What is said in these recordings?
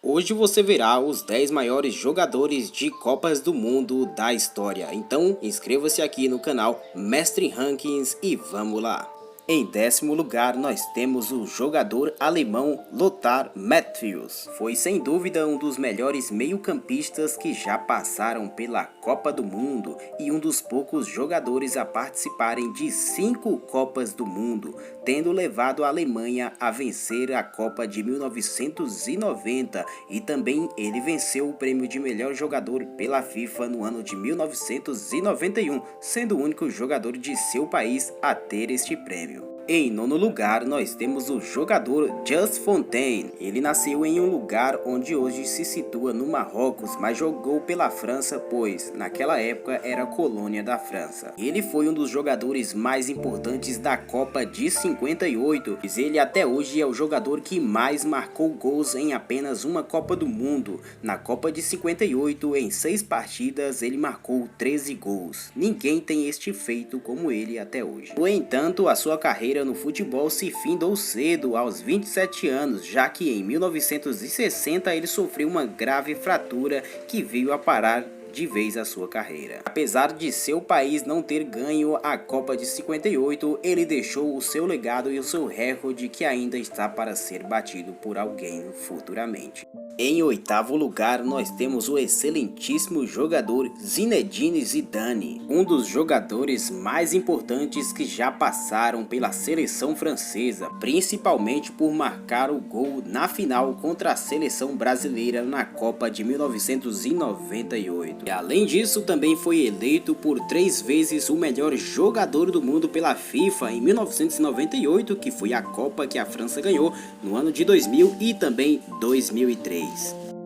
Hoje você verá os 10 maiores jogadores de Copas do Mundo da história. Então inscreva-se aqui no canal Mestre Rankings e vamos lá! Em 10º lugar nós temos o jogador alemão Lothar Matthäus. Foi sem dúvida um dos melhores meio-campistas que já passaram pela Copa do Mundo e um dos poucos jogadores a participarem de 5 Copas do Mundo, tendo levado a Alemanha a vencer a Copa de 1990 e também ele venceu o prêmio de melhor jogador pela FIFA no ano de 1991, sendo o único jogador de seu país a ter este prêmio. Em 9º lugar, nós temos o jogador Just Fontaine. Ele nasceu em um lugar onde hoje se situa no Marrocos, mas jogou pela França, pois naquela época era colônia da França. Ele foi um dos jogadores mais importantes da Copa de 58, pois ele até hoje é o jogador que mais marcou gols em apenas uma Copa do Mundo. Na Copa de 58, em 6 partidas, ele marcou 13 gols. Ninguém tem este feito como ele até hoje. No entanto, a sua carreira no futebol se findou cedo, aos 27 anos, já que em 1960 ele sofreu uma grave fratura que veio a parar de vez a sua carreira. Apesar de seu país não ter ganho a Copa de 58, ele deixou o seu legado e o seu recorde que ainda está para ser batido por alguém futuramente. Em 8º lugar, nós temos o excelentíssimo jogador Zinedine Zidane, um dos jogadores mais importantes que já passaram pela seleção francesa, principalmente por marcar o gol na final contra a seleção brasileira na Copa de 1998. E além disso, também foi eleito por 3 vezes o melhor jogador do mundo pela FIFA em 1998, que foi a Copa que a França ganhou no ano de 2000 e também 2003.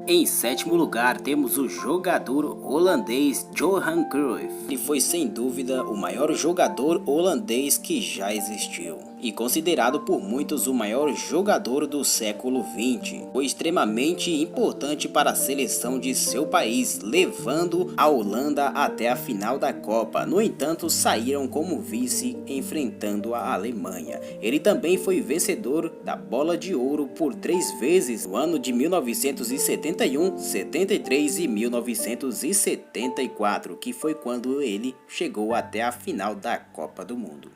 Em 7º lugar temos o jogador holandês Johan Cruyff. Ele foi sem dúvida o maior jogador holandês que já existiu e considerado por muitos o maior jogador do século XX. Foi extremamente importante para a seleção de seu país, levando a Holanda até a final da Copa. No entanto, saíram como vice enfrentando a Alemanha. Ele também foi vencedor da Bola de Ouro por 3 vezes no ano de 1971, 73 e 1974, que foi quando ele chegou até a final da Copa do Mundo.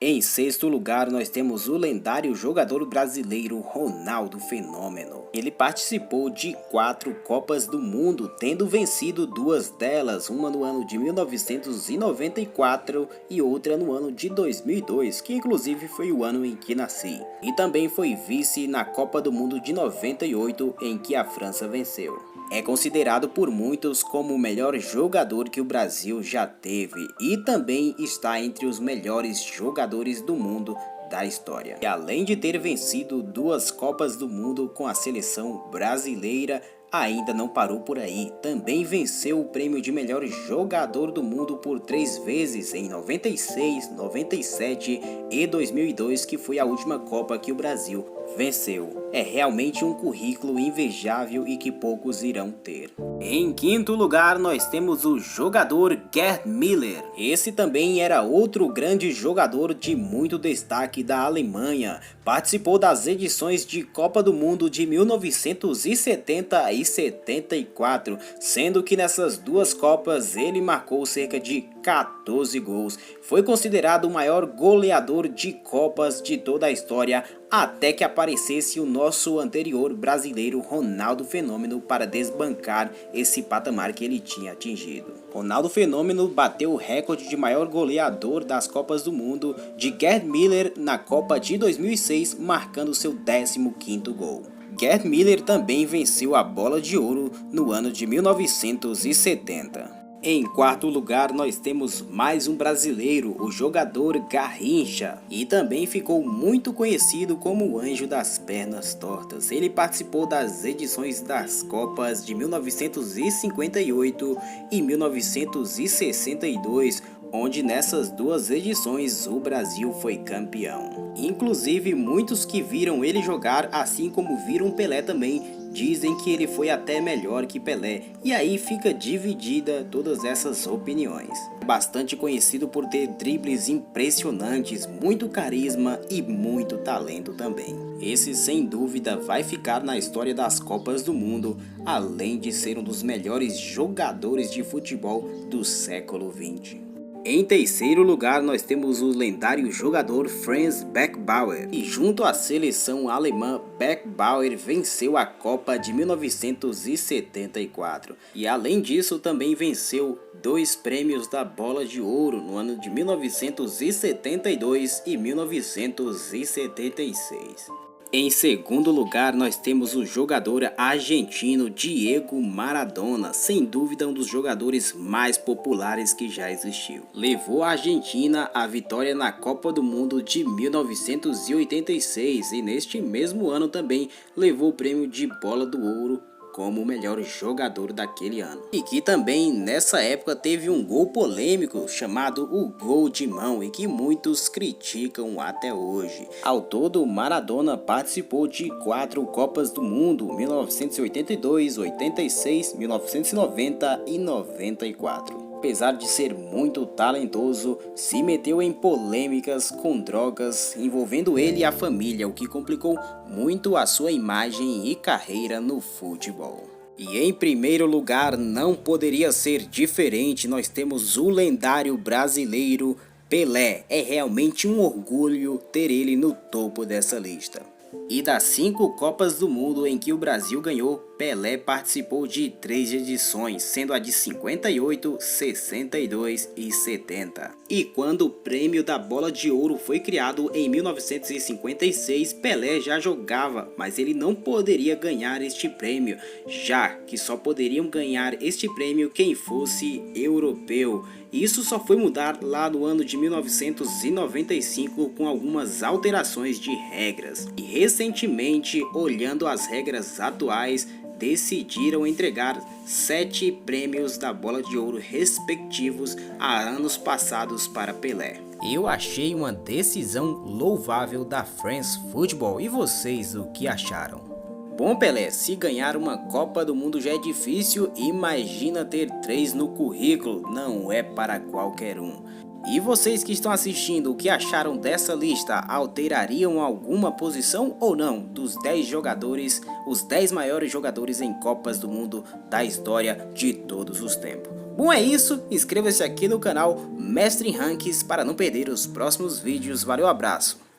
Em 6º lugar, nós temos o lendário jogador brasileiro Ronaldo Fenômeno. Ele participou de 4 Copas do Mundo, tendo vencido 2 delas, uma no ano de 1994 e outra no ano de 2002, que inclusive foi o ano em que nasci. E também foi vice na Copa do Mundo de 98, em que a França venceu. É considerado por muitos como o melhor jogador que o Brasil já teve e também está entre os melhores jogadores do mundo da história. E além de ter vencido 2 Copas do Mundo com a seleção brasileira, ainda não parou por aí. Também venceu o prêmio de melhor jogador do mundo por 3 vezes em 96, 97 e 2002, que foi a última Copa que o Brasil venceu. É realmente um currículo invejável e que poucos irão ter. Em 5º lugar, nós temos o jogador Gerd Müller. Esse também era outro grande jogador de muito destaque da Alemanha. Participou das edições de Copa do Mundo de 1970 e 74, sendo que nessas 2 Copas ele marcou cerca de 14 gols. Foi considerado o maior goleador de Copas de toda a história, até que aparecesse o nosso anterior brasileiro Ronaldo Fenômeno para desbancar esse patamar que ele tinha atingido. Ronaldo Fenômeno bateu o recorde de maior goleador das Copas do Mundo de Gerd Müller na Copa de 2006, marcando seu 15º gol. Gerd Müller também venceu a Bola de Ouro no ano de 1970. Em 4º lugar, nós temos mais um brasileiro, o jogador Garrincha, e também ficou muito conhecido como o Anjo das Pernas Tortas. Ele participou das edições das Copas de 1958 e 1962, onde nessas 2 edições o Brasil foi campeão. Inclusive, muitos que viram ele jogar, assim como viram Pelé também, dizem que ele foi até melhor que Pelé, e aí fica dividida todas essas opiniões. Bastante conhecido por ter dribles impressionantes, muito carisma e muito talento também. Esse sem dúvida vai ficar na história das Copas do Mundo, além de ser um dos melhores jogadores de futebol do século XX. Em terceiro lugar, nós temos o lendário jogador Franz Beckenbauer. E junto à seleção alemã, Beckenbauer venceu a Copa de 1974. E além disso, também venceu 2 prêmios da Bola de Ouro no ano de 1972 e 1976. Em segundo lugar, nós temos o jogador argentino Diego Maradona, sem dúvida um dos jogadores mais populares que já existiu. Levou a Argentina à vitória na Copa do Mundo de 1986 e neste mesmo ano também levou o prêmio de Bola do Ouro como o melhor jogador daquele ano. E que também nessa época teve um gol polêmico chamado o gol de mão e que muitos criticam até hoje. Ao todo, Maradona participou de 4 Copas do Mundo, 1982, 86, 1990 e 94. Apesar de ser muito talentoso, se meteu em polêmicas com drogas envolvendo ele e a família, o que complicou muito a sua imagem e carreira no futebol. E em primeiro lugar, não poderia ser diferente, nós temos o lendário brasileiro Pelé. É realmente um orgulho ter ele no topo dessa lista. E das 5 Copas do Mundo em que o Brasil ganhou, Pelé participou de 3 edições, sendo a de 58, 62 e 70. E quando o prêmio da Bola de Ouro foi criado em 1956, Pelé já jogava, mas ele não poderia ganhar este prêmio, já que só poderiam ganhar este prêmio quem fosse europeu. Isso só foi mudar lá no ano de 1995 com algumas alterações de regras. E recentemente, olhando as regras atuais, decidiram entregar 7 prêmios da Bola de Ouro respectivos a anos passados para Pelé. Eu achei uma decisão louvável da France Football. E vocês, o que acharam? Bom, Pelé, se ganhar uma Copa do Mundo já é difícil, imagina ter 3 no currículo, não é para qualquer um. E vocês que estão assistindo, o que acharam dessa lista? Alterariam alguma posição ou não dos 10 jogadores, os 10 maiores jogadores em Copas do Mundo da história de todos os tempos? Bom, é isso, inscreva-se aqui no canal Mestre Rankings para não perder os próximos vídeos, valeu, abraço!